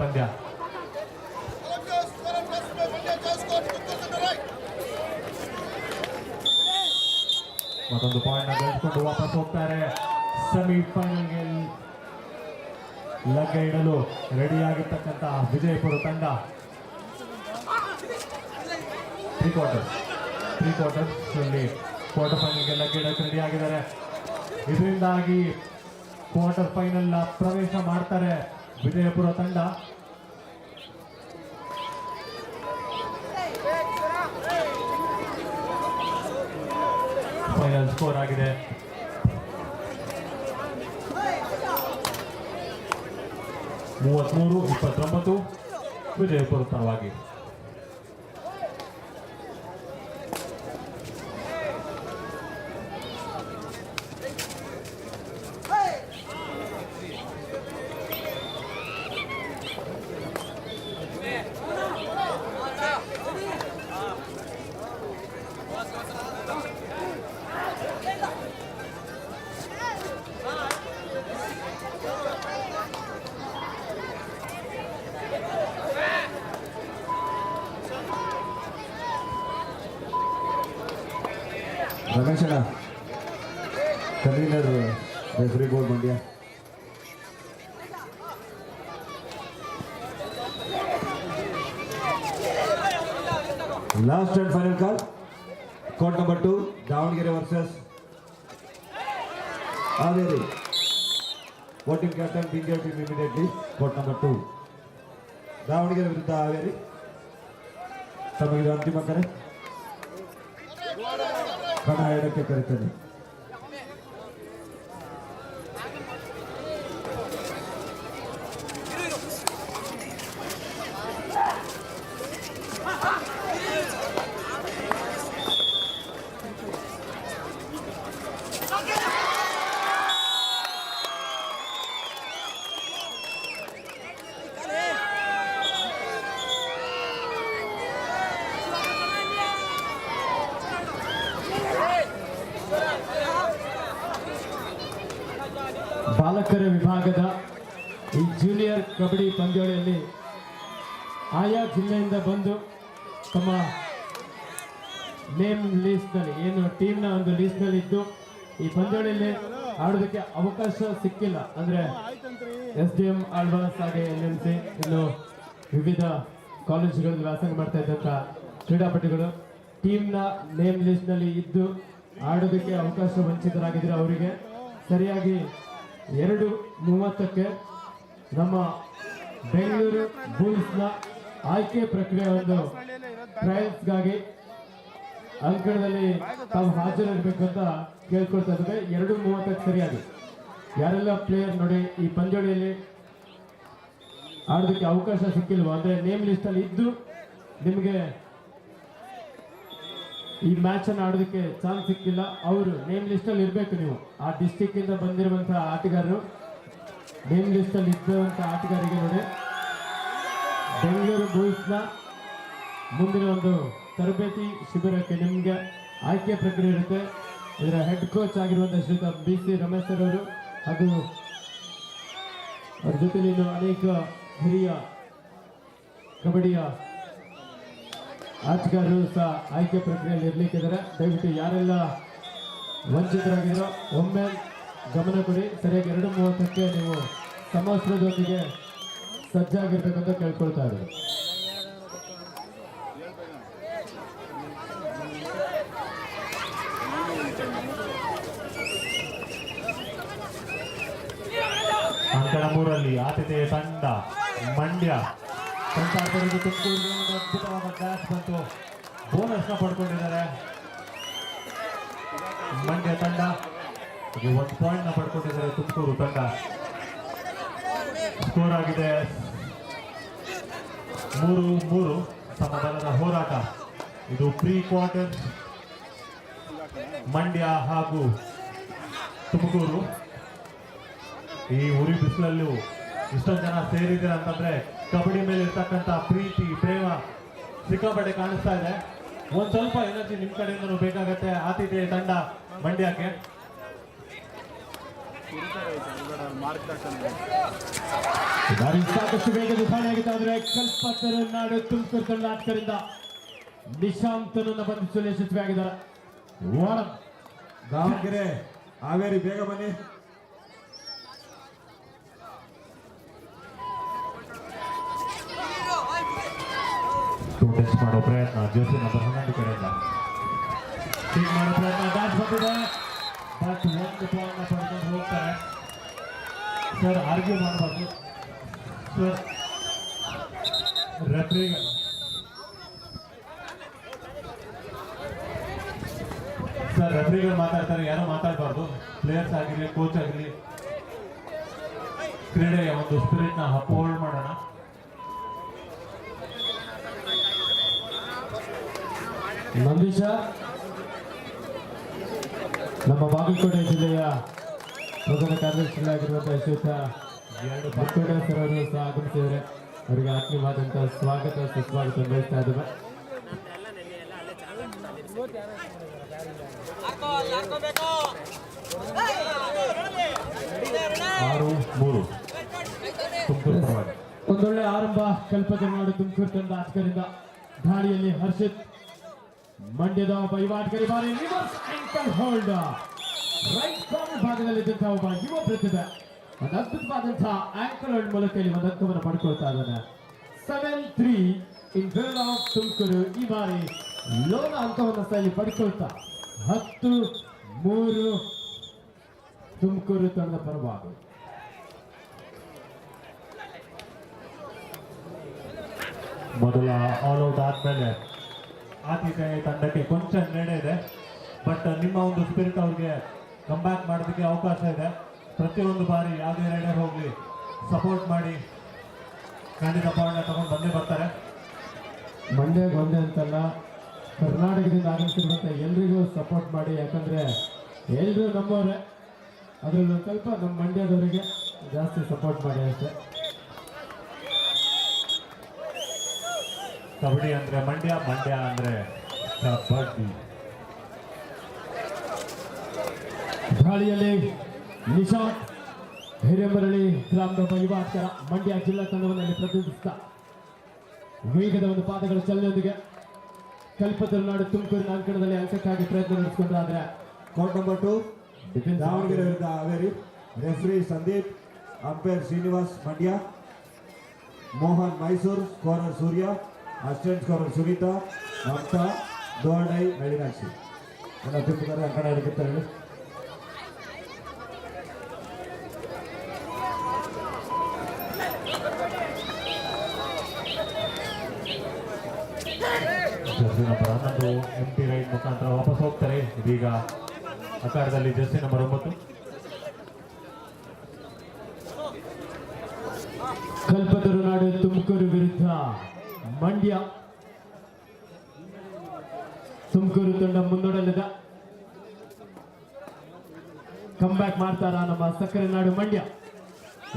ಪಂದ್ಯ. ಮತ್ತೊಂದು ಪಾಯಿಂಟ್ ಗಳಿಸಿಕೊಂಡು ವಾಪಸ್ ಹೋಗ್ತಾರೆ. ಸೆಮಿಫೈನಲ್ಗೆ ಲಗ್ಗೆ ಇಡಲು ರೆಡಿಯಾಗಿರ್ತಕ್ಕಂಥ ವಿಜಯಪುರ ತಂಡ ಪ್ರೀ ಕ್ವಾರ್ಟರ್ಸ್ ಅಲ್ಲಿ ಕ್ವಾರ್ಟರ್ ಫೈನಲ್ಗೆ ಲಗ್ಗೆ ಇಡಕ್ಕೆ ರೆಡಿ ಆಗಿದ್ದಾರೆ. ಇದರಿಂದಾಗಿ ಕ್ವಾರ್ಟರ್ ಫೈನಲ್ ಪ್ರವೇಶ ಮಾಡ್ತಾರೆ ವಿಜಯಪುರ ತಂಡ. ಫೈನಲ್ ಸ್ಕೋರ್ ಆಗಿದೆ 33-29 ವಿಜಯಪುರ ಪರವಾಗಿ. ರಮೇಶಣ್ಣ convener referee board Mandya. Last and final call, court number 2 Davanagere versus Haveri. Voting captain bring team immediately. Court number 2 Davanagere ವಿರುದ್ಧ ಹಾವೇರಿ. ತಮಗಿದ ಅಂತಿಮ ಕರೆ ಕಣ ಎಡಕ್ಕೆ ಕರೀತದೆ. ಬಾಲಕರ ವಿಭಾಗದ ಈ ಜೂನಿಯರ್ ಕಬಡ್ಡಿ ಪಂದ್ಯಾವಳಿಯಲ್ಲಿ ಆಯಾ ಜಿಲ್ಲೆಯಿಂದ ಬಂದು ತಮ್ಮ ನೇಮ್ ಲೀಸ್ಟ್ನಲ್ಲಿ ಏನು ಟೀಮ್ನ ಒಂದು ಲೀಸ್ಟ್ನಲ್ಲಿ ಇದ್ದು ಈ ಪಂದ್ಯಾವಳಿಯಲ್ಲಿ ಆಡೋದಕ್ಕೆ ಅವಕಾಶ ಸಿಕ್ಕಿಲ್ಲ. ಅಂದರೆ SDM ಆಳ್ವಾಸ್ ಹಾಗೆ LMC ಇನ್ನು ವಿವಿಧ ಕಾಲೇಜುಗಳಲ್ಲಿ ವ್ಯಾಸಂಗ ಮಾಡ್ತಾ ಇದ್ದಂಥ ಕ್ರೀಡಾಪಟುಗಳು ಟೀಮ್ನ ನೇಮ್ ಲೀಸ್ಟ್ನಲ್ಲಿ ಇದ್ದು ಆಡೋದಕ್ಕೆ ಅವಕಾಶ ವಂಚಿತರಾಗಿದ್ದರೆ ಅವರಿಗೆ ಸರಿಯಾಗಿ 2:30ಕ್ಕೆ ನಮ್ಮ ಬೆಂಗಳೂರು ಬುಲ್ಸ್ನ ಆಯ್ಕೆ ಪ್ರಕ್ರಿಯೆ ಒಂದು ಟ್ರಯಲ್ಸ್ಗಾಗಿ ಅಂಕಣದಲ್ಲಿ ತಾವು ಹಾಜರಿರಬೇಕು ಅಂತ ಕೇಳ್ಕೊಳ್ತಾ ಇದ್ದಾರೆ. 2:30ಕ್ಕೆ ಸರಿಯಾಗಿ ಯಾರೆಲ್ಲ ಪ್ಲೇಯರ್ ನೋಡಿ ಈ ಪಂದ್ಯಾವಳಿಯಲ್ಲಿ ಆಡೋದಕ್ಕೆ ಅವಕಾಶ ಸಿಕ್ಕಿಲ್ವೋ, ಅಂದರೆ ನೇಮ್ ಲಿಸ್ಟಲ್ಲಿ ಇದ್ದು ನಿಮಗೆ ಈ ಮ್ಯಾಚನ್ನು ಆಡೋದಕ್ಕೆ ಚಾನ್ಸ್ ಸಿಕ್ಕಿಲ್ಲ, ಅವರು ನೇಮ್ ಲಿಸ್ಟಲ್ಲಿ ಇರಬೇಕು. ನೀವು ಆ ಡಿಸ್ಟಿಕ್ಕಿಂದ ಬಂದಿರುವಂಥ ಆಟಗಾರರು ನೇಮ್ ಲಿಸ್ಟಲ್ಲಿ ಇದ್ದಂಥ ಆಟಗಾರಿಗೆ ನೋಡಿ ಬೆಂಗಳೂರು ಬುಲ್ಸ್ನ ಮುಂದಿನ ಒಂದು ತರಬೇತಿ ಶಿಬಿರಕ್ಕೆ ನಿಮಗೆ ಆಯ್ಕೆ ಪ್ರಕ್ರಿಯೆ ಇರುತ್ತೆ. ಇದರ ಹೆಡ್ ಕೋಚ್ ಆಗಿರುವಂಥ ಶ್ರೀಯುತ BC ರಮೇಶ್ ಸರ್ ಅವರು ಹಾಗೂ ಅವ್ರ ಜೊತೆಲಿ ಇನ್ನು ಅನೇಕ ಹಿರಿಯ ಕಬಡ್ಡಿಯ ಆಟಗಾರರು ಸಹ ಆಯ್ಕೆ ಪ್ರಕ್ರಿಯೆಯಲ್ಲಿ ಇರಲಿಕ್ಕಿದ್ದಾರೆ. ದಯವಿಟ್ಟು ಯಾರೆಲ್ಲ ವಂಚಿತರಾಗಿರೋ ಒಮ್ಮೆ ಗಮನ ಕೊಡಿ. ಸರಿಯಾಗಿ 2:30ಕ್ಕೆ ನೀವು ಸಮವಸ್ತ್ರದೊಂದಿಗೆ ಸಜ್ಜಾಗಿರ್ಬೇಕಂತ ಕೇಳ್ಕೊಳ್ತಾ ಇದ್ದಾರೆ. ಅಂಕಣ 3ರಲ್ಲಿ ಆತಿಥೇಯ ತಂಡ ಮಂಡ್ಯ ತುಮಕೂರಿಗೆ ಒಂದು ಅದ್ಭುತವಾದ ಕ್ಯಾಚ್ ಬಂತು, ಬೋನಸ್ನ ಪಡ್ಕೊಂಡಿದ್ದಾರೆ. ಮಂಡ್ಯ ತಂಡ 1 ಪಾಯಿಂಟ್ನ ಪಡ್ಕೊಂಡಿದ್ದಾರೆ. ತುಮಕೂರು ತಂಡ ಸ್ಕೋರ್ ಆಗಿದೆ 3-3 ಸಮಬಲದ ಹೋರಾಟ. ಇದು ಪ್ರೀ ಕ್ವಾರ್ಟರ್ ಮಂಡ್ಯ ಹಾಗೂ ತುಮಕೂರು. ಈ ಉರಿ ಬಿಸಿಲಲ್ಲೂ ಇಷ್ಟೊಂದು ಜನ ಸೇರಿದ್ದೀರ ಅಂತಂದ್ರೆ ಕಬಡ್ಡಿ ಮೇಲೆ ಇರ್ತಕ್ಕಂಥ ಪ್ರೀತಿ ಪ್ರೇಮ ಸಿಕ್ಕಾಪಟ್ಟೆ ಕಾಣಿಸ್ತಾ ಇದೆ. ಒಂದ್ ಸ್ವಲ್ಪ ಎನರ್ಜಿ ನಿಮ್ ಕಡೆಯಿಂದನೂ ಬೇಕಾಗತ್ತೆ ಆತಿಥೇಯ ತಂಡ ಮಂಡ್ಯಕ್ಕೆ. ದಾರಿ ಸಾಕಷ್ಟು ವೇಗದ ಕಾಣೆಯಾಗಿತ್ತು. ಆದರೆ ಕಲ್ಪತರು ನಾಡು ತುಮಕೂರು ತಂಡ ಆಟಗಾರರಿಂದ ನಿಶಾಂತನನ್ನು ಬಂಧಿಸಲು ಯಶಸ್ವಿಯಾಗಿದ್ದಾರೆ. ದಾವಣಗೆರೆ ಹಾವೇರಿ ಬೇಗ ಬನ್ನಿ. ಟೆಸ್ಟ್ ಮಾಡೋ ಪ್ರಯತ್ನ ಜೋಸಿ ನಂಬರ್ 11 ಕಡೆಯಿಂದ ಸ್ಟಿಕ್ ಮಾಡೋ ಪ್ರಯತ್ನ ಡ್ಯಾಶ್ ಬಂದಿದೆ. ಬಟ್ ಒಂದು ಬಾಲ್ನ ಪಡ್ಕೊಂಡು ಹೋಗ್ತಾರೆ. ಸರ್ ಆರ್ಗ್ಯೂ ಮಾಡಬಾರ್ದು ಸರ್. ರೆಫ್ರಿಗೆ ಸರ್ ರೆಫ್ರಿಗಳು ಮಾತಾಡ್ತಾರೆ, ಯಾರೋ ಮಾತಾಡಬಾರ್ದು. ಪ್ಲೇಯರ್ಸ್ ಆಗಿರಲಿ ಕೋಚ್ ಆಗಿರಲಿ ಕ್ರೀಡೆಯ ಒಂದು ಸ್ಪಿರಿಟ್ನ ಅಪ್ಹೋಲ್ಡ್ ಮಾಡೋಣ. ನಂದೀಶ ನಮ್ಮ ಬಾಗಲಕೋಟೆ ಜಿಲ್ಲೆಯ ಪ್ರಧಾನ ಕಾರ್ಯದರ್ಶಿಯಾಗಿರುವಂತಹ ಶ್ರೀಯುತ ಬಕ್ಕೇಡ ಸರ್ ಅವರು ಸಹ ಆಗಮಿಸಿದರೆ ಅವರಿಗೆ ಆತ್ಮೀಯವಾದಂತಹ ಸ್ವಾಗತ ಸುಸ್ವಾಗತ ಬಯಸ್ತಾ ಇದ್ದೇವೆ. ಒಂದೊಳ್ಳೆ ಆರಂಭ ಕಲ್ಪತರು ನಾಡು ತುಮಕೂರು ತಂಡ ಆಟಗಾರರಿಂದ. ದಾಳಿಯಲ್ಲಿ ಹರ್ಷಿತ್, ಮಂಡ್ಯದ ಒಬ್ಬ ಯುವ ಆಟಗಾರಿ ಬಾರಿ reverse ankle hold. Right corner ಭಾಗದಲ್ಲಿದ್ದಂತಹ ಒಬ್ಬ ಯುವ ಪ್ರತಿಭೆ ಒಂದು ಅದ್ಭುತವಾದಂತಹ ಆಂಕಲ್ ಹೋಲ್ಡ್ ಮೂಲಕ ಇಲ್ಲಿ ಒಂದು ಅಂಕವನ್ನು ಪಡ್ಕೊಳ್ತಾ ಇದ್ದಾನೆ. 7-3 ಇನ್ ಫೇವರ್ ಆಫ್ ತುಮಕೂರು. ಈ ಬಾರಿ ಲೋನ ಅಂಕವನ್ನು ಸಹ ಪಡ್ಕೊಳ್ತಾ 10-3 ತುಮಕೂರು ತಂಡದ ಪರವಾಗಿ. ಮೊದಲ ಆಲ್ ಔಟ್ ಆದ್ಮೇಲೆ ಆತಿಥೇಯ ತಂಡಕ್ಕೆ ಕೊಂಚ ನಿರ್ಣಯ ಇದೆ. ಬಟ್ ನಿಮ್ಮ ಒಂದು ಸ್ಪಿರಿಟ್ ಅವ್ರಿಗೆ ಕಮ್ ಬ್ಯಾಕ್ ಮಾಡೋದಕ್ಕೆ ಅವಕಾಶ ಇದೆ. ಪ್ರತಿಯೊಂದು ಬಾರಿ ಯಾವುದೇ ರೈಡರ್ ಹೋಗಲಿ ಸಪೋರ್ಟ್ ಮಾಡಿ ಖಂಡಿತ ಪಾಯಿಂಟ್ ತಗೊಂಡು ಬಂದೇ ಬರ್ತಾರೆ. ಮಂಡ್ಯಕ್ಕೆ ಒಂದೇ ಅಂತಲ್ಲ, ಕರ್ನಾಟಕದಿಂದ ಆಗಮಿಸಿರುವಂಥ ಎಲ್ರಿಗೂ ಸಪೋರ್ಟ್ ಮಾಡಿ. ಯಾಕಂದರೆ ಎಲ್ಲರೂ ನಮ್ಮವರೇ, ಅದರಲ್ಲಿ ಒಂದು ಸ್ವಲ್ಪ ನಮ್ಮ ಮಂಡ್ಯದವರಿಗೆ ಜಾಸ್ತಿ ಸಪೋರ್ಟ್ ಮಾಡಿ ಅಷ್ಟೇ. ಕಬಡ್ಡಿ ಅಂದರೆ ಮಂಡ್ಯ, ಮಂಡ್ಯ ಅಂದರೆ ಕಬಡ್ಡಿ. ದಾಳಿಯಲ್ಲಿ ನಿಶಾಂತ್ ಹಿರೇಮರಳಿ ಗ್ರಾಮದ ಒಬ್ಬ ಯುವ ಆಟಗಾರ ಮಂಡ್ಯ ಜಿಲ್ಲಾ ತಂಡವನ್ನು ಪ್ರತಿನಿಧಿಸ್ತಾ ವೇಗದ ಒಂದು ಪಾದಗಳ ಚಲನೆಯೊಂದಿಗೆ ಕಲ್ಪತರು ನಾಡು ತುಮಕೂರಿನ ಅಂಕಣದಲ್ಲಿ ಅಂಕಕ್ಕಾಗಿ ಪ್ರಯತ್ನ ನಡೆಸಿಕೊಂಡ್ರಾದ್ರೆ ಕೋರ್ಟ್ ನಂಬರ್ 2 ದಾವಣಗೆರೆ ವಿರುದ್ಧ Haveri. Referee Sandeep, umpire Srinivas Mandya, Mohan Mysuru, scorer Surya, assistant scorer Sunitha, Mamata, ದೋರ್ಡೈ, ನಳಿನಾಕ್ಷಿ. ಎಲ್ಲ ತಿರುಗುತ್ತಾರೆ ಅಂಕಣ ಹಿಡಿಯುತ್ತಾರೆ. ಜರ್ಸಿ ನಂಬರ್ 11 ಎಂಟಿ ರೈಟ್ ಮುಖಾಂತರ ವಾಪಸ್ ಹೋಗ್ತಾರೆ. ಇದೀಗ ಅಖಾಡದಲ್ಲಿ ಜರ್ಸಿ ನಂಬರ್ 9 ಕಲ್ಪತರು ನಾಡು ತುಮಕೂರು ವಿರುದ್ಧ ಮಂಡ್ಯ. ತುಮಕೂರು ತಂಡ ಮುನ್ನಡೆಯಲ್ಲಿದೆ. ಕಮ್ ಬ್ಯಾಕ್ ಮಾಡ್ತಾರ ನಮ್ಮ ಸಕ್ಕರೆ ನಾಡು ಮಂಡ್ಯ.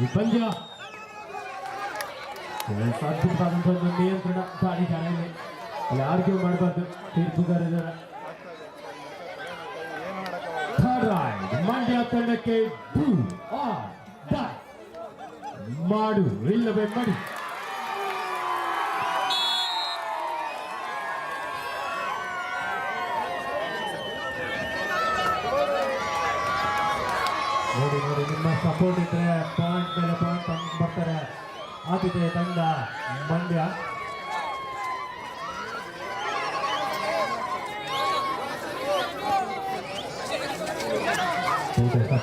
ಈ ಪಂದ್ಯ ಅದ್ಭುತವಾದಂತಹ ಒಂದು ನಿಯಂತ್ರಣ ದಾಳಿಗಾರ. ಇಲ್ಲಿ ಆರ್ಗ್ಯೂ ಮಾಡಬಾರ್ದು, ತೀರ್ಪುಗಾರಿದ್ದಾರೆ. ಮಂಡ್ಯ ತಂಡಕ್ಕೆ ಮಾಡು ಇಲ್ಲವೇ ಮಾಡಿ. ನೋಡಿ ನೋಡಿ, ನಿಮ್ಮ ಸಪೋರ್ಟ್ ಇದ್ರೆ ಪಾಯಿಂಟ್ ಮೇಲೆ ಪಾಯಿಂಟ್ ತಂದು ಬರ್ತಾರೆ ಆತಿಥೇಯ ತಂಡ ಮಂಡ್ಯ.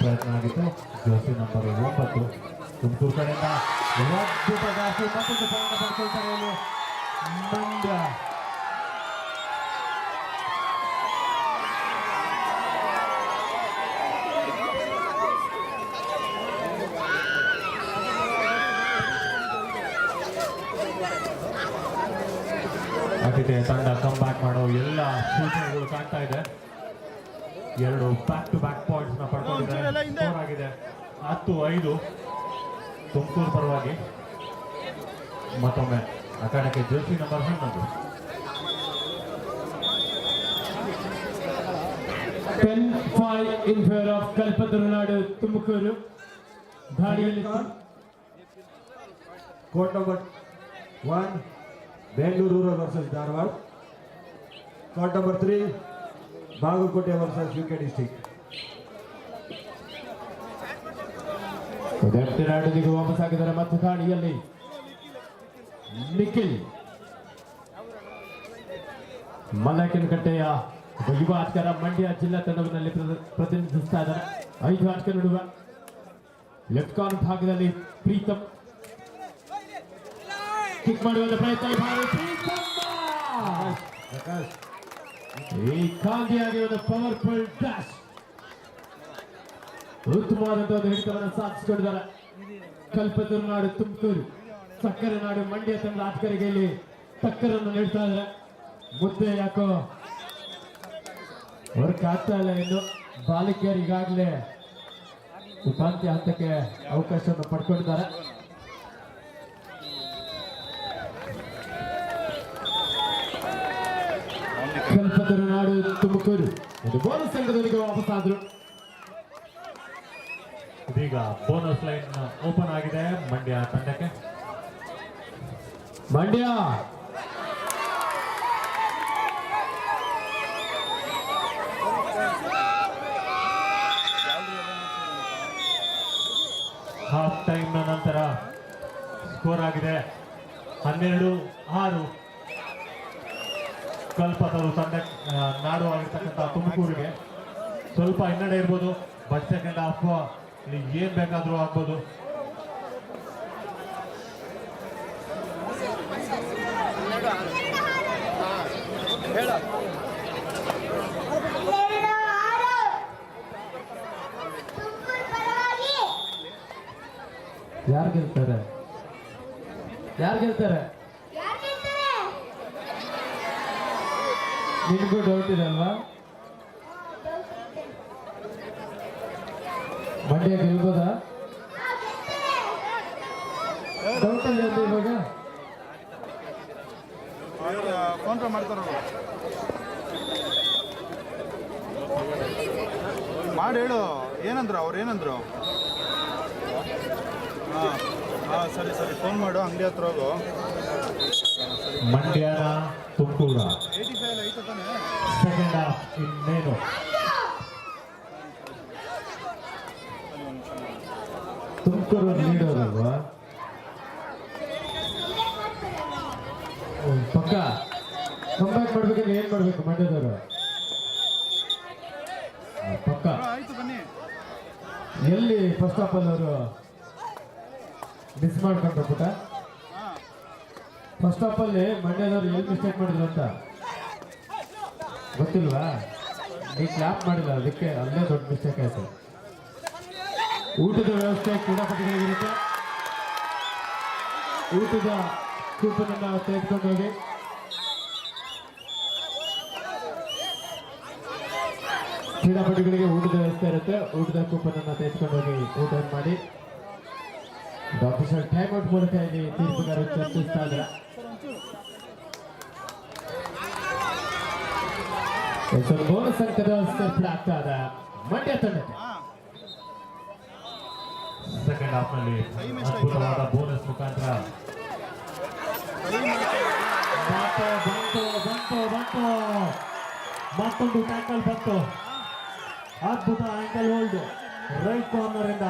ಪ್ರಯತ್ನ ಆಗಿತ್ತು. ಜೋಸಿ ನಂಬರ್ 9 ತುಮಕೂರು ಕಡೆಯಿಂದ ಅದ್ಭುತ ಜಾಸ್ತಿ ಮತ್ತೊಂದು ಪಾಯಿಂಟ್ ಪಡ್ಕೊಳ್ತಾರೆ ಇಲ್ಲಿ ಮಂಡ್ಯ. ಆತಿಥೇಯ ತಂಡ ಕಮ್ ಬ್ಯಾಕ್ ಮಾಡೋ ಎಲ್ಲ ಸೂಚನೆಗಳು ಕಾಣ್ತಾ ಇದೆ. 2 ಬ್ಯಾಕ್ ಟು ಬ್ಯಾಕ್ ಪಾಯಿಂಟ್ಸ್ ನ ಪಡ್ಕೊಂಡಿದ್ದಾರೆ. ಸ್ಕೋರ್ ಆಗಿದೆ 10-5 ತುಮಕೂರು ಪರವಾಗಿ. ಮತ್ತೊಮ್ಮೆ ಅಖಾಡಕ್ಕೆ jersey number 11 10-5 in favor of ಕಲ್ಪತರುನಾಡು ತುಮಕೂರು. ದಾಳಿಯಲ್ಲಿ court number 1 Bengaluru rural versus Dharwad. Court number 3 Bagalkote versus UK district. ಉದಯನಾಡಿಗೆ ವಾಪಸ್ ಆಗಿದ್ದಾರೆ ಮತ್ತು ದಾಳಿಯಲ್ಲಿ ನಿಖಿಲ್ ಮಲ್ಲಕನಕಟ್ಟೆಯ ಯುವ ಆಟಗಾರ ಮಂಡ್ಯ ಜಿಲ್ಲಾ ತಂಡದಲ್ಲಿ ಪ್ರತಿನಿಧಿಸ್ತಾ ಇದ್ದಾರೆ. 5 ಆಟಗಾರ ನಡುವ ಲೆಫ್ಟ್ ಕಾರ್ನರ್ ಭಾಗದಲ್ಲಿ ಪ್ರೀತಮ್ ಕಿಕ್ ಮಾಡುವ ಪ್ರಯತ್ನ. ಪ್ರಕಾಶ್ ಈ ಕಾಂತಿಯಾಗಿ ಒಂದು ಪವರ್ಫುಲ್ ಡ್ಯಾಶ್, ಉತ್ತಮವಾದಂತಹ ಒಂದು ಹಿಡಿತವನ್ನು ಸಾಧಿಸಿಕೊಂಡಿದ್ದಾರೆ ಕಲ್ಪತರುನಾಡು ತುಮಕೂರು. ಸಕ್ಕರೆ ನಾಡು ಮಂಡ್ಯ ತಂಡದ ಆಟಗಾರರಿಗೆ ಇಲ್ಲಿ ಟಕ್ಕರನ್ನು ನೀಡ್ತಾ ಇದ್ದಾರೆ. ಮುದ್ದೆ ಯಾಕೋ ವರ್ಕ್ ಆಗ್ತಾ ಇಲ್ಲ. ಇನ್ನು ಬಾಲಕಿಯರು ಈಗಾಗಲೇ ಉಪಾಂತ್ಯ ಹಂತಕ್ಕೆ ಅವಕಾಶವನ್ನು ಪಡ್ಕೊಂಡಿದ್ದಾರೆ. ಕಲ್ಪತರುನಾಡು ತುಮಕೂರು ಒಂದು ಬೋನಸ್ ಸಂಘದೊಂದಿಗೆ ವಾಪಸ್ ಆದ್ರು. ಇದೀಗ ಬೋನಸ್ ಲೈನ್ ಓಪನ್ ಆಗಿದೆ ಮಂಡ್ಯ ತಂಡಕ್ಕೆ. ಮಂಡ್ಯ ಹಾಫ್ ಟೈಮ್ ನಂತರ ಸ್ಕೋರ್ ಆಗಿದೆ 12-6. ಕಲ್ಪತರು ತಂಡ ನಾಡು ಆಗಿರ್ತಕ್ಕಂಥ ತುಮಕೂರಿಗೆ ಸ್ವಲ್ಪ ಹಿನ್ನಡೆ ಇರ್ಬೋದು, ಬಟ್ ಸೆಕೆಂಡ್ ಹಾಫ್ ಇಲ್ಲಿ ಏನ್ ಬೇಕಾದ್ರೂ ಆಗ್ಬೋದು. ಯಾರು ಗೆಲ್ತಾರೆ? ನಿನ್ಗೂ ಡೌಟ್ ಇದೆ ಅಲ್ವಾ? ಮಂಡ್ಯ ಗೆಲ್ಬೋದಾ? ಡೌಟ್ ಇದೆ ಅಂತ ಇವಾಗ ಫೋನ್ ಪೇ ಮಾಡ್ತಾರ ಮಾಡಿ ಹೇಳು. ಏನಂದ್ರು ಅವ್ರು? ಏನಂದ್ರು? ಹಾಂ ಸರಿ ಫೋನ್ ಮಾಡು, ಅಂಗಡಿ ಹತ್ರ ಹೋಗು. ಮಂಡ್ಯ ತುಮಕೂರ 85 ಐತೆ ತಾನೆ? ಸೆಕೆಂಡ್ ಹಾಫ್ ಇನ್ನೇನು. ತುಮಕೂರು ಲೀಡರ್ ಅಲ್ವಾ? ಪಕ್ಕ ಕಂಬ್ಯಾಕ್ ಮಾಡ್ಬೇಕಂದ್ರೆ ಏನ್ ಮಾಡ್ಬೇಕು ಮಂಡ್ಯದವರು? ಪಕ್ಕ ಆಯ್ತು ಬನ್ನಿ. ಎಲ್ಲಿ ಫಸ್ಟ್ ಆಫ್ ಆಲ್ ಅವರು ಮಿಸ್ ಮಾಡ್ಕೊಂಡ್ರು ಪುಟ. ಫಸ್ಟ್ ಆಫ್ ಅಲ್ಲಿ ಮಂಡ್ಯದವ್ರು ಎಲ್ಲಿ ಮಿಸ್ಟೇಕ್ ಮಾಡಿದ್ರು ಅಂತ ಗೊತ್ತಿಲ್ವಾ? ನೀ ಕ್ಲಾಪ್ ಮಾಡಿಲ್ಲ, ಅದಕ್ಕೆ ಅಲ್ಲೇ ದೊಡ್ಡ ಮಿಸ್ಟೇಕ್ ಆಯ್ತು. ಊಟದ ವ್ಯವಸ್ಥೆ ಕ್ರೀಡಾಪಟುಗಳಿಗಿರುತ್ತೆ. ಊಟದ ಕೂಪನ್ ಅನ್ನ ತೆಗೆದುಕೊಂಡು ಹೋಗಿ. ಕ್ರೀಡಾಪಟುಗಳಿಗೆ ಊಟದ ವ್ಯವಸ್ಥೆ ಇರುತ್ತೆ. ಊಟದ ಕೂಪನ್ ಅನ್ನ ತೆಗೆದುಕೊಂಡು ಹೋಗಿ ಊಟ ಮಾಡಿ. ಆಫೀಸರ್ ಟೈಮ್ ಔಟ್ ಮೂಲಕ ಇಲ್ಲಿ ತೀರ್ಪುಗಾರರು ಚರ್ಚಿಸ್ತಾ ಇದ್ದಾರೆ. ಬೋನಸ್ ಅಂಕದ ಆಗ್ತಾ ಇದೆ ಮಂಡ್ಯ ತಂಡಕ್ಕೆ. ಸೆಕೆಂಡ್ ಹಾಫ್ ನಲ್ಲಿ ಅದ್ಭುತವಾದ ಬೋನಸ್ ಮುಖಾಂತರ ಬಂತು ಮತ್ತೊಂದು ಟ್ಯಾಕಲ್ ಬಂತು. ಅದ್ಭುತ ಆಂಕಲ್ ಹೋಲ್ಡ್ ರೈಟ್ ಕಾರ್ನರ್ ಇಂದ.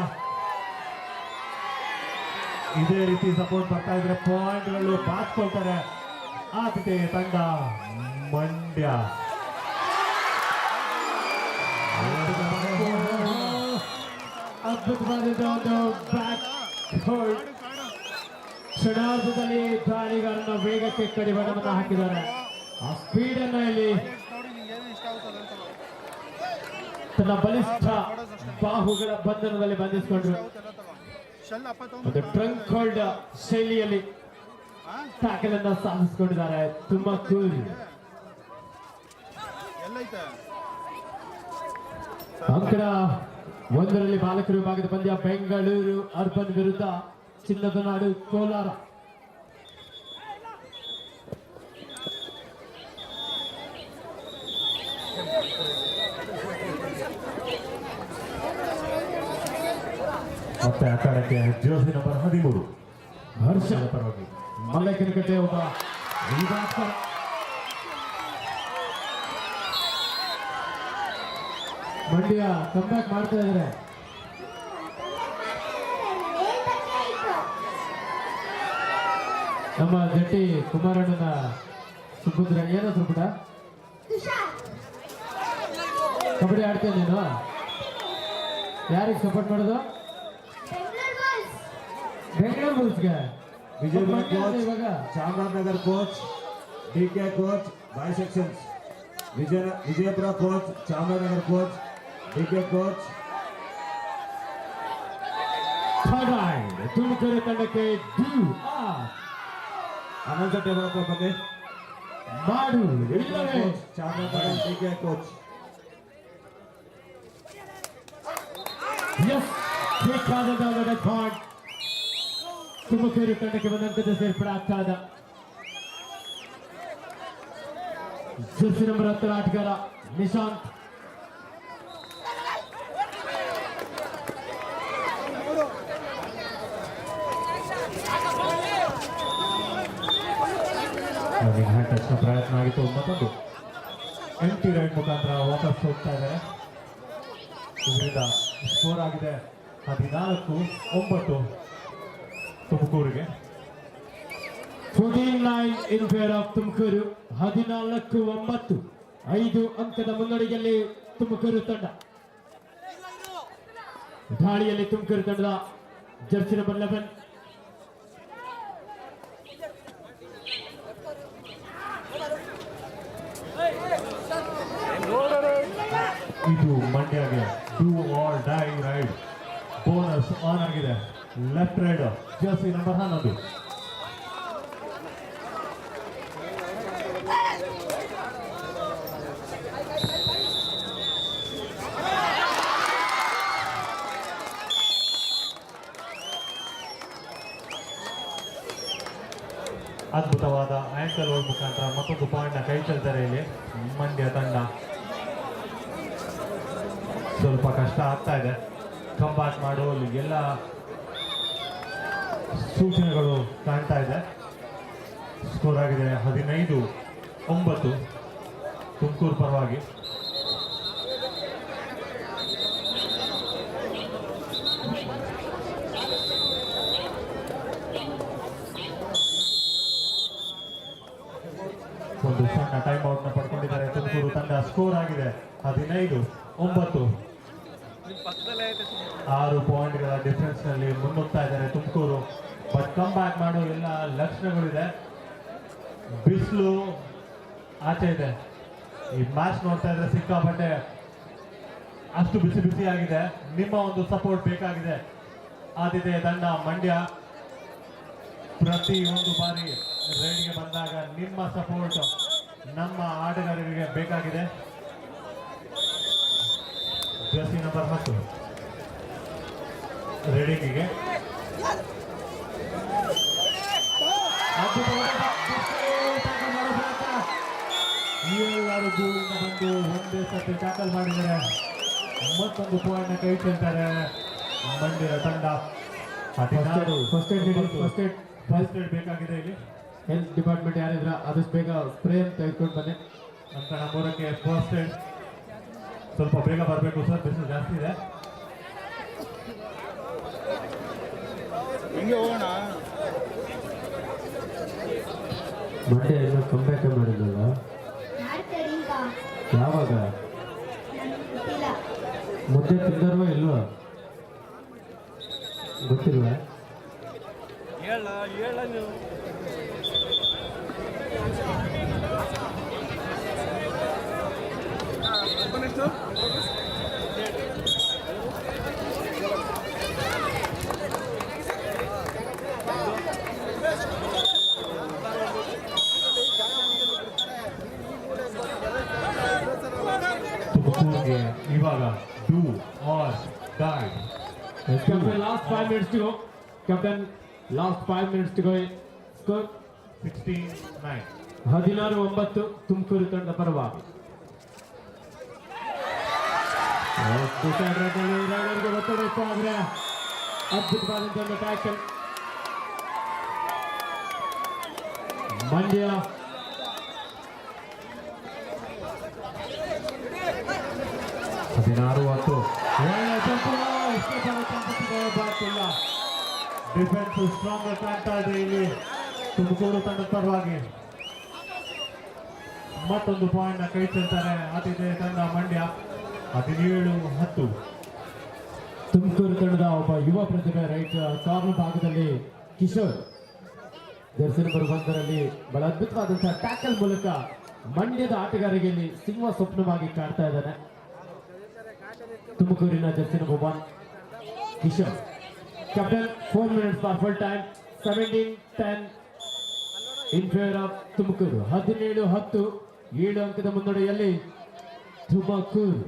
ಇದೇ ರೀತಿ ಸಪೋರ್ಟ್ ಬರ್ತಾ ಇದ್ರೆ ಪಾಯಿಂಟ್ಗಳು ಬಾಚ್ಕೊಳ್ತಾರೆ ಆತಿಥೇಯ ತಂಡ ಮಂಡ್ಯ. ಅದ್ಭುತವಾದ ಒಂದು ಬ್ಯಾಕ್ ಹೋಲ್ಡ್. ಕ್ಷಣಾರ್ಧದಲ್ಲಿ ದಾಳಿಗಾರನ ವೇಗಕ್ಕೆ ಕಡಿವಾಣವನ್ನು ಹಾಕಿದ್ದಾರೆ. ಆ ಸ್ಪೀಡ್ ಅನ್ನ ಇಲ್ಲಿ ತನ್ನ ಬಲಿಷ್ಠ ಬಾಹುಗಳ ಬಂಧನದಲ್ಲಿ ಬಂಧಿಸಿಕೊಂಡ್ರು. ಒಂದು ಟ್ರಂಕ್ ಹೋಲ್ಡ್ ಶೈಲಿಯಲ್ಲಿ ಟ್ಯಾಕಲ್ ಅನ್ನ ಸಾಧಿಸಿಕೊಂಡಿದ್ದಾರೆ ತುಮಕೂರು. ಅಂಕಣ 1ರಲ್ಲಿ ಬಾಲಕರ ವಿಭಾಗದ ಪಂದ್ಯ ಬೆಂಗಳೂರು ಅರ್ಬನ್ ವಿರುದ್ಧ ಚಿನ್ನದ ನಾಡು ಕೋಲಾರ. ಮತ್ತೆ ಅಖಾಡಕ್ಕೆ ಜೋಸಿ ನಂಬರ್ 13 ಹರ್ಷ ಪರವಾಗಿ ಮಲ್ಲಕ್ಕನಕಟ್ಟೆ ಒಬ್ಬ ಕ್ರೀಡಾಪಟು. ಮಂಡ್ಯ ಕಂಬ್ಯಾಕ್ ಮಾಡ್ತಾ ಇದ್ದಾರೆ. ನಮ್ಮ ಜಟ್ಟಿ ಕುಮಾರಣ್ಣನ ಸುಪುತ್ರ ಏನೋ ಸುಪುಟ ಕಬಡ್ಡಿ ಆಡ್ತೇನೆ ನೀನು. ಯಾರಿಗೆ ಸಪೋರ್ಟ್ ಮಾಡೋದು? ಬೆಂಗಳೂರು ಬುಲ್ಸ್ಗೆ. ವಿಜಯಪುರ ಕೋಚ್, ಇವಾಗ Chamarajanagar coach, DK coach, by sections. Vijayapura coach, Chamarajanagar coach, DK coach. Tumakuru ತಂಡಕ್ಕೆ ಅನಂತ ಟೇಬಲ್ ಬಂದೆ. ಮಾಡು Vijayapura coach, Chamarajanagar DK coach. Tumakuru ತಂಡಕ್ಕೆ ಬಂದಂತದ್ದು ಸೇರ್ಪಡಾಗ್ತಾದ ಜರ್ಸಿ ನಂಬರ್ 10 ಆಟಗಾರ ನಿಶಾಂತ್. ಹ್ಯಾಂಡ್ ಟಚ್ನ ಪ್ರಯತ್ನ ಆಗಿತ್ತು. ಮತ್ತೊಂದು ಎಂಟಿ ರೈಡ್ ಮುಖಾಂತರ ವಾಪಸ್ ಹೋಗ್ತಾ ಇದ್ದಾರೆ. ಇದರಿಂದ ಸ್ಕೋರ್ ಆಗಿದೆ 14-9 ತುಮಕೂರಿಗೆ. 14-9 in favor of ತುಮಕೂರು. 14-9 5 ಅಂಕದ ಮುನ್ನಡೆಯಲ್ಲಿ ತುಮಕೂರು ತಂಡ. ದಾಳಿಯಲ್ಲಿ ತುಮಕೂರು ತಂಡದ ಜರ್ಸಿ ನಂಬರ್ 11 ಇದು ಮಂಡ್ಯಗೆ do or die raid bonus on ಆಗಿದೆ. Left raid jersey number 11. ಅದ್ಭುತವಾದ ಆಂಕಲ್ ಹೋಲ್ ಮುಖಾಂತರ ಮತ್ತೊಂದು ಪಾಯಿಂಟ್ನ ಕೈ ಚೆಲ್ತಾರೆ ಇಲ್ಲಿ ಮಂಡ್ಯ ತಂಡ. ಸ್ವಲ್ಪ ಕಷ್ಟ ಆಗ್ತಾ ಇದೆ. ಕಂಬ್ಯಾಕ್ ಮಾಡುವಲ್ಲಿ ಎಲ್ಲ ಸೂಚನೆಗಳು ಕಾಣ್ತಾ ಇದೆ. ಸ್ಕೋರ್ ಆಗಿದೆ 15-9 ತುಮಕೂರು ಪರವಾಗಿ. ಒಂದು ಸಣ್ಣ ಟೈಮ್ ಔಟ್ ನ ಪಡ್ಕೊಂಡಿದ್ದಾರೆ ತುಮಕೂರು ತಂಡ. ಸ್ಕೋರ್ ಆಗಿದೆ 15-9. 6 ಪಾಯಿಂಟ್ಗಳ ಡಿಫರೆನ್ಸ್ ನಲ್ಲಿ ಮುನ್ನುಗ್ತಾ ಇದ್ದಾರೆ ತುಮಕೂರು. ಬಟ್ ಕಮ್ ಬ್ಯಾಕ್ ಮಾಡೋ ಎಲ್ಲ ಲಕ್ಷಣಗಳಿದೆ. ಬಿಸಿಲು ಆಚೆ ಇದೆ. ಈ ಮ್ಯಾಚ್ ನೋಡ್ತಾ ಇದ್ರೆ ಸಿಕ್ಕಾಪಟ್ಟೆ ಅಷ್ಟು ಬಿಸಿ ಬಿಸಿ ಆಗಿದೆ. ನಿಮ್ಮ ಒಂದು ಸಪೋರ್ಟ್ ಬೇಕಾಗಿದೆ. ಆತಿಥೇಯ ತಂಡ ಮಂಡ್ಯ ಪ್ರತಿ ಒಂದು ಬಾರಿ ರೈಡ್ಗೆ ಬಂದಾಗ ನಿಮ್ಮ ಸಪೋರ್ಟ್ ನಮ್ಮ ಆಟಗಾರರಿಗೆ ಬೇಕಾಗಿದೆ. ಜರ್ಸಿ ನಂಬರ್ 10 ರೇಡಿಂಗಿಗೆ ಎಲ್ಲರೂ ಗೋಲಿಂದ ಬಂದು ಒಂದೇ ಸತಿ ಟ್ಯಾಕಲ್ ಮಾಡಿದ್ದಾರೆ. ಮತ್ತೊಂದು ಪಾಯಿಂಟ್ ಕೈ ಚೆಲ್ತಾರೆ ಮಂಡ್ಯ ತಂಡ. ಫಸ್ಟ್ ಏಡ್ ಬೇಕಾಗಿದೆ ಇಲ್ಲಿ. ಹೆಲ್ತ್ ಡಿಪಾರ್ಟ್ಮೆಂಟ್ ಯಾರಿದ್ರ ಆದಷ್ಟು ಬೇಗ ಸ್ಪ್ರೇ ಅಂತ ತೆಗೆದುಕೊಂಡು ಬನ್ನಿ. ನಂತರ 3ಕ್ಕೆ ಫಸ್ಟ್ ಏಡ್. ಸ್ವಲ್ಪ ಬೇಗ ಬರಬೇಕು ಸರ್, ಬಿಸಿಲು ಜಾಸ್ತಿ ಇದೆ. ಹಿಂಗೆ ಹೋಗೋಣ. ಮಂಡ್ಯ ಎಲ್ಲ ಕಂಬ್ಯಾಕ್ ಮಾಡಿದ್ರಲ್ಲ, ಯಾವಾಗ ಮುದ್ದೆ ತಿಂದರ್ವ ಇಲ್ವಾ ಗೊತ್ತಿಲ್ವಾ? ಹೇಳ ನೀವು. ತುಮಕೂರಿಗೆ ಇವಾಗ do or dye. Captain, last 5 minutes to go. Captain, last 5 minutes to go. Score 16-9. 16-9 Tumakuru ತಂಡ ಪರವಾಗಿ. ಒತ್ತಡ ಇತ್ತು ಆದ್ರೆ ಅದ್ಭುತವಾದಂತಹ ಒಂದು ಟ್ಯಾಕಲ್. ಮಂಡ್ಯ 16-10. ಡಿಫೆನ್ಸ್ ಸ್ಟ್ರಾಂಗ್ ಕಾಣ್ತಾ ಇದೆ ಇಲ್ಲಿ ತುಮಕೂರು ತಂಡದ ಪರವಾಗಿ. ಮತ್ತೊಂದು ಪಾಯಿಂಟ್ ಕೈ ಚೆಲ್ತಾರೆ ಆತಿದೆ ತಂಡ ಮಂಡ್ಯ 17-10. ತುಮಕೂರು ತಂಡದ ಒಬ್ಬ ಯುವ ಪ್ರತಿಭೆ ರೈಟ್ ಕಾರ್ನರ್ ಭಾಗದಲ್ಲಿ ಕಿಶೋರ್ ಜರ್ಸಿ ನಂಬರ್ 1ರಲ್ಲಿ ಬಹಳ ಅದ್ಭುತವಾದಂತಹ ಟ್ಯಾಕಲ್ ಮೂಲಕ ಮಂಡ್ಯದ ಆಟಗಾರರಿಗೆ ಇಲ್ಲಿ ಸಿಂಹ ಸ್ವಪ್ನವಾಗಿ ಕಾಡ್ತಾ ಇದ್ದಾನೆ. ತುಮಕೂರಿನ Jersey number 1 Kishore. Captain 4 minutes for full time. 17-10 in favour of Tumakuru. 17-10 7 ಅಂಕದ ಮುನ್ನಡೆಯಲ್ಲಿ ತುಮಕೂರು.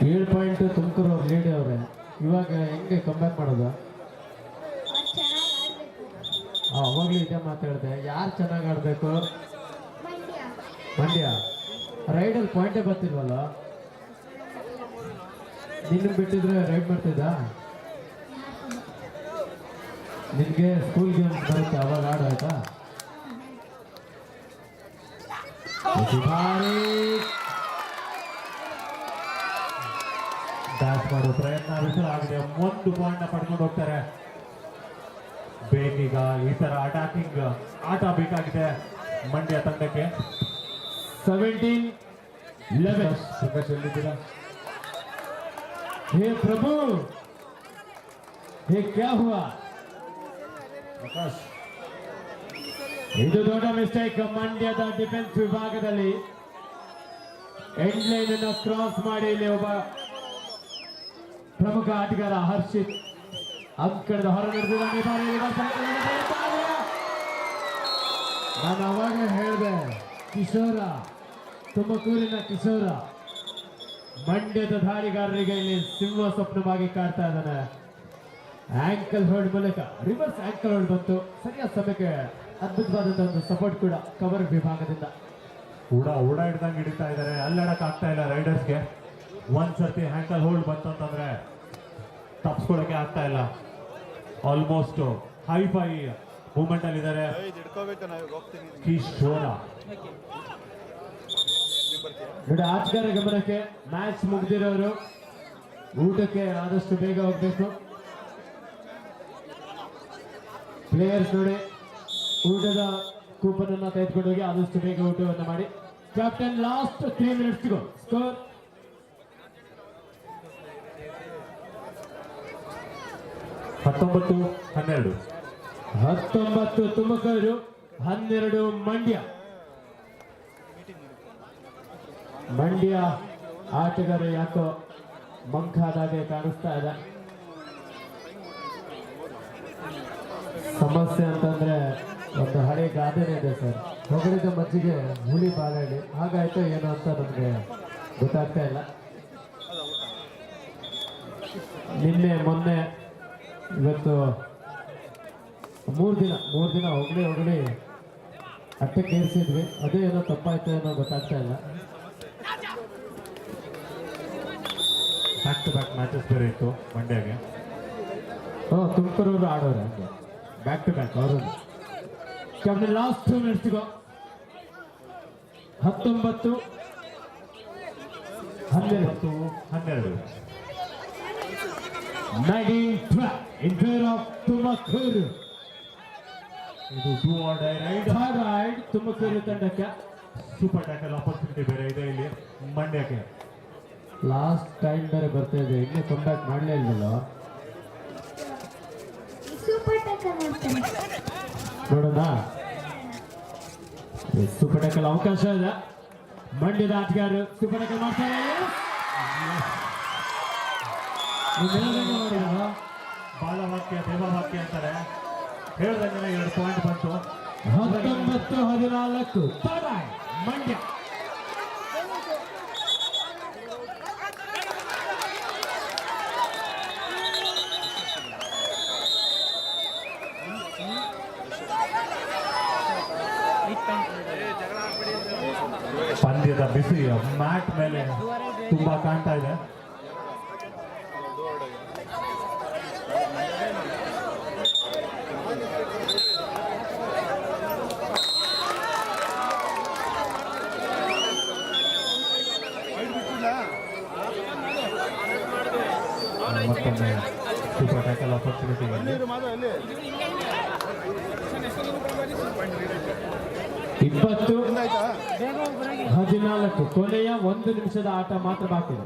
7 ಪಾಯಿಂಟ್ ತುಮಕೂರು ಅವ್ರು ಲೀಡ್ ಅವ್ರೆ. ಇವಾಗ ಹೆಂಗೆ ಕಂಬ್ಯಾಕ್ ಮಾಡೋದು? ಅವಾಗ್ಲೂ ಇದೇ ಮಾತಾಡಿದೆ, ಯಾರು ಚೆನ್ನಾಗಿ ಆಡ್ಬೇಕು? ಮಂಡ್ಯ ರೈಡಲ್ಲಿ ಪಾಯಿಂಟೇ ಬರ್ತಿಲ್ವಲ್ಲ. ನಿನ್ನ ಬಿಟ್ಟಿದ್ರೆ ರೈಡ್ ಮಾಡ್ತಿದ್ದ. ನಿನ್ಗೆ ಸ್ಕೂಲ್ ಗೇಮ್ಸ್ ಬರುತ್ತೆ, ಅವಾಗ ಆಡ ಆಯ್ತಾ? ಡ್ಯಾಶ್ ಮಾಡೋ ಪ್ರಯತ್ನ ವಿಫಲವಾಗಿದೆ. 1 ಪಾಯಿಂಟ್ ಪಡ್ಕೊಂಡು ಹೋಗ್ತಾರೆ. ಬೇಕೀಗ ಈ ತರ ಅಟ್ಯಾಕಿಂಗ್ ಆಟ ಬೇಕಾಗಿದೆ ಮಂಡ್ಯ ತಂಡಕ್ಕೆ. 17-11. ಪ್ರಕಾಶ್ ಎಲ್ಲಿದ್ದೀರಾ? हे प्रभु, ये क्या हुआ? ಪ್ರಕಾಶ್ ಇದು ದೊಡ್ಡ ಮಿಸ್ಟೇಕ್ ಮಂಡ್ಯದ ಡಿಫೆನ್ಸ್ ವಿಭಾಗದಲ್ಲಿ. ಎಂಡ್ ಲೈನ್ ಅನ್ನು ಕ್ರಾಸ್ ಮಾಡಿ ಇಲ್ಲಿ ಒಬ್ಬ ಪ್ರಮುಖ ಆಟಗಾರ ಹರ್ಷಿತ್ ಅಂಕಣದ ಹೊರ ನಡೆದಿದ್ದಾನೆ. ನಾನು ಅವಾಗಲೇ ಹೇಳಿದೆ, ಕಿಶೋರ, ತುಮಕೂರಿನ ಕಿಶೋರ ಮಂಡ್ಯದ ದಾಳಿಗಾರರಿಗೆ ಇಲ್ಲಿ ಸಿಂಹ ಸ್ವಪ್ನವಾಗಿ ಕಾಡ್ತಾ ಇದ್ದಾನೆ. ಆಂಕಲ್ ಹೋಲ್ಡ್ ಮೂಲಕ ರಿವರ್ಸ್ ಆಂಕಲ್ ಹೋಲ್ಡ್ ಬಂತು ಸರಿಯಾದ ಸಮಯಕ್ಕೆ. ಅದ್ಭುತವಾದಂತಹ ಒಂದು ಸಪೋರ್ಟ್ ಕೂಡ ಕವರ್ ವಿಭಾಗದಿಂದ. ಕೂಡ ಹಿಡ್ದಂಗೆ ಹಿಡಿತಾ ಇದ್ದಾರೆ. ಅಲ್ಲಡಕ್ ಆಗ್ತಾ ಇಲ್ಲ ರೈಡರ್ಸ್ಗೆ. ಒಂದ್ಸತಿ ಹ್ಯಾಂಕಲ್ ಹೋಲ್ಡ್ ಬಂತು ಅಂತಂದ್ರೆ ತಪ್ಸ್ಕೊಳಕ್ಕೆ ಆಗ್ತಾ ಇಲ್ಲ. ಆಲ್ಮೋಸ್ಟ್ ಹೈಫೈ ಮೂವ್ಮೆಂಟ್ ಅಲ್ಲಿ ಇದ್ದಾರೆ ಇದು ಹಿಡ್ಕೋಬೇಕು, ನಾವು ಹೋಗ್ತೀನಿ. ಕಿಶೋರ. ನೋಡಿ ಆಟಗಾರ ಗಮನಕ್ಕೆ, ಮ್ಯಾಚ್ ಮುಗ್ದಿರೋರು ಊಟಕ್ಕೆ ಆದಷ್ಟು ಬೇಗ ಹೋಗ್ಬೇಕು. ಪ್ಲೇಯರ್ಸ್ ನೋಡಿ ಊಟದ ಕೂಪನ್ ಅನ್ನ ತೆಗೆದುಕೊಂಡು ಹೋಗಿ ಆದಷ್ಟು ಬೇಗ ಊಟವನ್ನು ಮಾಡಿ. ಕ್ಯಾಪ್ಟನ್ ಲಾಸ್ಟ್ 3 minutes ಗೋ. ಸ್ಕೋರ್ 19-12. 19 ತುಮಕೂರು, 12 ಮಂಡ್ಯ. ಮಂಡ್ಯ ಆಟಗಾರ ಯಾಕೋ ಮಂಕಾದಾಗೆ ಕಾಣಿಸ್ತಾ ಇದೆ. ಸಮಸ್ಯೆ ಅಂತಂದ್ರೆ ಒಂದು ಹಳೆ ಗಾದೆನೇ ಇದೆ ಸರ್, ಹೊಗಳಿದ ಮಜ್ಜಿಗೆ ಹುಳಿ ಬಾಲಹಳ್ಳಿ. ಹಾಗಾಯ್ತು ಏನು ಅಂತ ನಮಗೆ ಗೊತ್ತಾಗ್ತಾ ಇಲ್ಲ. ನಿನ್ನೆ ಮೊನ್ನೆ ಇವತ್ತು 3 ದಿನ ಹೊಗಳಿ ಅಟ್ಟಕ್ಕೆ ಏರಿಸಿದ್ವಿ. ಅದೇ ಏನೋ ತಪ್ಪಾಯ್ತು ಏನೋ ಗೊತ್ತಾಗ್ತಾ ಇಲ್ಲ. ಬ್ಯಾಕ್ ಟು ಬ್ಯಾಕ್ ಮ್ಯಾಚಸ್ ಬೇರೆ ಇತ್ತು ಮಂಡ್ಯಗೆ. ತುಮಕೂರವರು ಆಡೋರು ಹಂಗೆ ಬ್ಯಾಕ್ ಟು ಬ್ಯಾಕ್ ಅವರು. Captain last 2 minutes go. 19-12 19-12 in favour of Tumakuru. ಇದು 2 or die raid. Raid Tumakuru ತಂಡಕ್ಕೆ. ಸೂಪರ್ ಟ್ಯಾಕಲ್ ಆಪರ್ಚುನಿಟಿ ಬೇರೆ ಇದೆ ಇಲ್ಲಿ ಮಂಡ್ಯಕ್ಕೆ. ಲಾಸ್ಟ್ ಟೈಮ್ ಬೇರೆ ಬರ್ತಾ ಇದೆ, ಇನ್ನೂ ಕಂಬ್ಯಾಕ್ ಮಾಡಲೇ ಇಲ್ವಲ್ಲ. ನೋಡೋಣ, ಸೂಪರ್ ಟ್ಯಾಕಲ್ ಅವಕಾಶ ಇದೆ. ಮಂಡ್ಯದ ಆಟಗಾರರು ಸೂಪರ್ ಟ್ಯಾಕಲ್ ಮಾಡ್ತಾರೆ. ಬಾಲವಾಕ್ಯ ದೇವವಾಕ್ಯ ಅಂತಾರೆ. ಹೇಳ್ದಂಗೆ 2 ಪಾಯಿಂಟ್ ಬಂತು. 19-14 ಮಂಡ್ಯ. ಪಂದ್ಯದ ಬಿಸಿ ಮ್ಯಾಟ್ ಮೇಲೆ ತುಂಬಾ ಕಾಣ್ತಾ ಇದೆ. ಮತ್ತೊಮ್ಮೆ ಸೂಪರ್ ಟ್ಯಾಕಲ್ ಆಪರ್ಚುನಿಟಿ. ಇಪ್ಪತ್ತು 14 ಕೊನೆಯ 1 ನಿಮಿಷದ ಆಟ ಮಾತ್ರ ಬಾಕಿ ಇದೆ.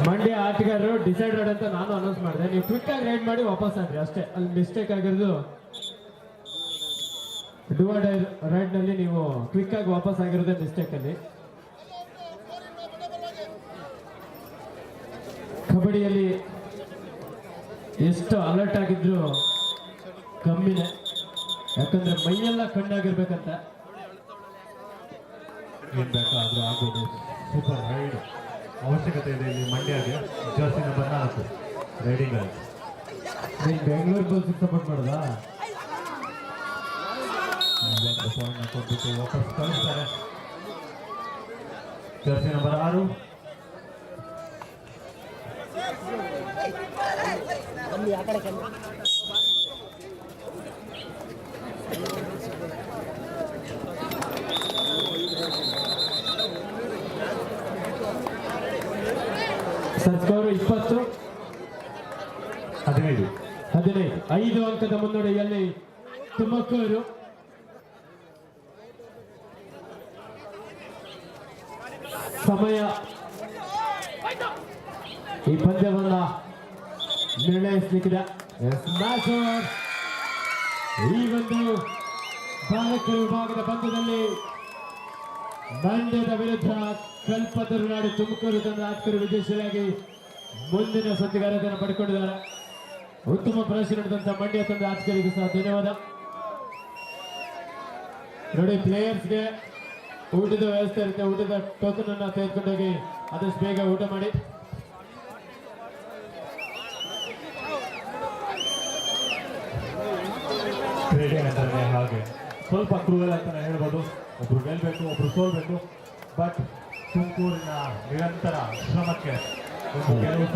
ಮಂಡ್ಯ ಆಟಗಾರರು ಡಿಸೈಡೆಡ್ ಅಂತ ನಾನು ಅನೌನ್ಸ್ ಮಾಡಿದೆ. ನೀವು ಕ್ವಿಕ್ ಆಗಿ ರೈಡ್ ಮಾಡಿ ವಾಪಸ್ ಆಗ್ರಿ ಅಷ್ಟೇ. ಅಲ್ಲಿ ಮಿಸ್ಟೇಕ್ ಆಗಿರೋದು ಡುವರ್ ರೈಡ್ ನಲ್ಲಿ ನೀವು ಕ್ವಿಕ್ ಆಗಿ ವಾಪಸ್ ಆಗಿರೋದೇ ಮಿಸ್ಟೇಕ್ ಅಲ್ಲಿ. ಕಬಡ್ಡಿಯಲ್ಲಿ ಎಷ್ಟು ಅಲರ್ಟ್ ಆಗಿದ್ರು ಕಮ್ಮಿನೇ, ಯಾಕಂದ್ರೆ ಮೈಯೆಲ್ಲ ಕಣ್ಣಾಗಿರ್ಬೇಕಂತ. ಏನ್ ಬೇಕಾದ್ರೂ ಆಗ್ಬೋದು. ಸೂಪರ್ ರೈಡ್ ಅವಶ್ಯಕತೆ ಇದೆ ಇಲ್ಲಿ ಮಂಡ್ಯಗೆ. ಜರ್ಸಿ ನಂಬರ್ 4 ರೈಡಿಂಗ್ ಅಲ್ಲಿ. ನೀನು ಬೆಂಗಳೂರು ಬಲ್ಸ್ ಸಪೋರ್ಟ್ ಮಾಡೋದಾ? ಒಂದು ಪಾಯಿಂಟ್ ಕೊಟ್ಬಿಟ್ಟು ವಾಪಸ್ ಕಳಿಸ್ತಾರೆ. Jersey number 6 sir score 20-15. 5 ಅಂಕದ ಮುನ್ನಡೆಯಲ್ಲಿ ತುಮಕೂರು. ಸಮಯ ಈ ಪಂದ್ಯವನ್ನ ನಿರ್ಣಯಿಸಲಿಕ್ಕಿದೆ. ಈ ಒಂದು ಬಾಲಕರ ವಿಭಾಗದ ಪಂದ್ಯದಲ್ಲಿ ಮಂಡ್ಯದ ವಿರುದ್ಧ ಕಲ್ಪತರುನಾಡು ತುಮಕೂರು ತಂಡ ಆಟಗಾರರು ವಿಜಯಶೀಲಾಗಿ ಮುಂದಿನ ಸುದ್ದಿಗಾರರನ್ನು ಪಡ್ಕೊಂಡಿದ್ದಾರೆ. ಉತ್ತಮ ಪ್ರದರ್ಶನ ನಡೆದಂತ ಮಂಡ್ಯ ತಂಡ ಆಟಗಾರರಿಗೂ ಸಹ ಧನ್ಯವಾದ. ನೋಡಿ, ಪ್ಲೇಯರ್ಸ್ಗೆ ಊಟದ ವ್ಯವಸ್ಥೆ ಇರುತ್ತೆ. ಊಟದ ಟೋಕನ್ ಅನ್ನ ತೆಗೆದುಕೊಂಡೋಗಿ ಆದಷ್ಟು ಬೇಗ ಊಟ ಮಾಡಿ. ಕ್ರೀಡೆ ಅಂದ್ರೆ ಹಾಗೆ ಸ್ವಲ್ಪ ಕ್ರೂಯಲ್ ಅಂತಾನೆ ಹೇಳ್ಬೋದು. ಒಬ್ರು ಗೆಲ್ಬೇಕು, ಒಬ್ರು ಸೋಲ್ಬೇಕು. ಬಟ್ ತುಮಕೂರಿನ ನಿರಂತರ ಶ್ರಮಕ್ಕೆ ಒಂದು ಗೆಲುವು